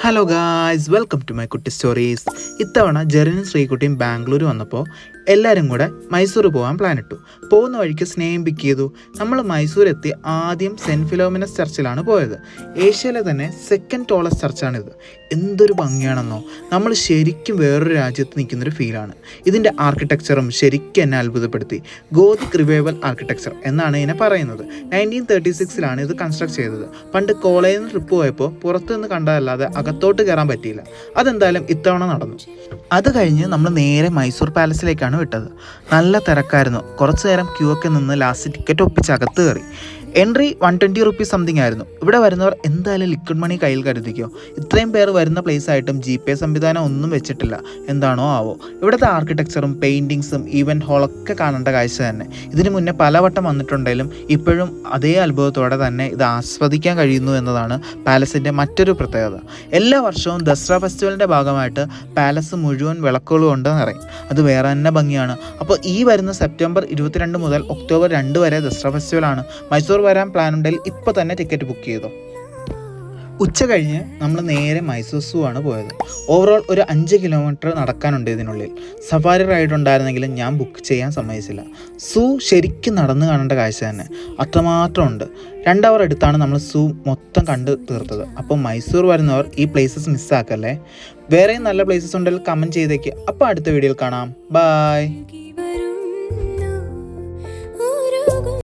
Hello guys, welcome to my Kutty stories. ഇത്തവണ ജെറിനും ശ്രീകുട്ടിയും ബാംഗ്ലൂർ വന്നപ്പോൾ എല്ലാവരും കൂടെ മൈസൂർ പോകാൻ പ്ലാൻ ഇട്ടു. പോകുന്ന വഴിക്ക് സ്നേഹം പിക്ക് ചെയ്തു. നമ്മൾ മൈസൂർ എത്തി ആദ്യം സെൻറ്റ് ഫിലോമിനസ് ചർച്ചിലാണ് പോയത്. ഏഷ്യയിലെ തന്നെ സെക്കൻഡ് ടോളസ്റ്റ് ചർച്ചാണിത്. എന്തൊരു ഭംഗിയാണെന്നോ, നമ്മൾ ശരിക്കും വേറൊരു രാജ്യത്ത് നിൽക്കുന്നൊരു ഫീലാണ്. ഇതിൻ്റെ ആർക്കിടെക്ചറും ശരിക്കും എന്നെ അത്ഭുതപ്പെടുത്തി. ഗോതിക് റിവൈവൽ ആർക്കിടെക്ചർ എന്നാണ് ഇതിനെ പറയുന്നത്. 1936 ഇത് കൺസ്ട്രക്ട് ചെയ്തത്. പണ്ട് കോളേജിൽ നിന്ന് ട്രിപ്പ് പോയപ്പോൾ പുറത്തു നിന്ന് കണ്ടതല്ലാതെ അകത്തോട്ട് കയറാൻ പറ്റിയില്ല. അതെന്തായാലും ഇത്തവണ നടന്നു. അത് കഴിഞ്ഞ് നമ്മൾ നേരെ മൈസൂർ പാലസിലേക്കാണ് വിട്ടത്. നല്ല തിരക്കായിരുന്നു. കുറച്ച് നേരം ക്യൂ ഒക്കെ നിന്ന് ലാസ്റ്റ് ടിക്കറ്റ് ഒപ്പിച്ച് അകത്ത് കയറി. എൻട്രി 120 റുപ്പീസ് സംതിങ് ആയിരുന്നു. ഇവിടെ വരുന്നവർ എന്തായാലും ലിക്വിഡ് മണി കയ്യിൽ കരുതിക്കോ. ഇത്രയും പേർ വരുന്ന പ്ലേസ് ആയിട്ടും GPay സംവിധാനം ഒന്നും വെച്ചിട്ടില്ല. എന്താണോ ആവോ. ഇവിടുത്തെ ആർക്കിടെക്ചറും പെയിൻറ്റിങ്സും ഈവൻറ്റ് ഹോളൊക്കെ കാണേണ്ട കാഴ്ച തന്നെ. ഇതിനു മുന്നേ പലവട്ടം വന്നിട്ടുണ്ടെങ്കിലും ഇപ്പോഴും അതേ അത്ഭുതത്തോടെ തന്നെ ഇത് ആസ്വദിക്കാൻ കഴിയുന്നു എന്നതാണ് പാലസിൻ്റെ മറ്റൊരു പ്രത്യേകത. എല്ലാ വർഷവും ദസറ ഫെസ്റ്റിവലിൻ്റെ ഭാഗമായിട്ട് പാലസ് മുഴുവൻ വിളക്കുകൾ കൊണ്ട് നിറയും. അത് വേറെ തന്നെ ഭംഗിയാണ്. അപ്പോൾ ഈ വരുന്ന സെപ്റ്റംബർ 22 മുതൽ ഒക്ടോബർ 2 വരെ ദസറ ഫെസ്റ്റിവലാണ്. മൈസൂർ വരാൻ പ്ലാൻ ഉണ്ടെങ്കിൽ ഇപ്പോൾ തന്നെ ടിക്കറ്റ് ബുക്ക് ചെയ്തോ. ഉച്ച കഴിഞ്ഞ് നമ്മൾ നേരെ മൈസൂർ സൂ ആണ് പോയത്. ഓവറോൾ ഒരു 5 കിലോമീറ്റർ നടക്കാനുണ്ട് ഇതിനുള്ളിൽ. സഫാരി റൈഡ് ഉണ്ടായിരുന്നെങ്കിലും ഞാൻ ബുക്ക് ചെയ്യാൻ സമ്മതിച്ചില്ല. സൂ ശരിക്കും നടന്നു കാണേണ്ട കാഴ്ച തന്നെ, അത്രമാത്രം ഉണ്ട്. 2 അവർ എടുത്താണ് നമ്മൾ സൂ മൊത്തം കണ്ടു തീർത്തത്. അപ്പോൾ മൈസൂർ വരുന്നവർ ഈ പ്ലേസസ് മിസ്സാക്കല്ലേ. വേറെയും നല്ല പ്ലേസസ് ഉണ്ടെങ്കിൽ കമൻറ്റ് ചെയ്തേക്ക്. അപ്പോൾ അടുത്ത വീഡിയോയിൽ കാണാം. ബൈ.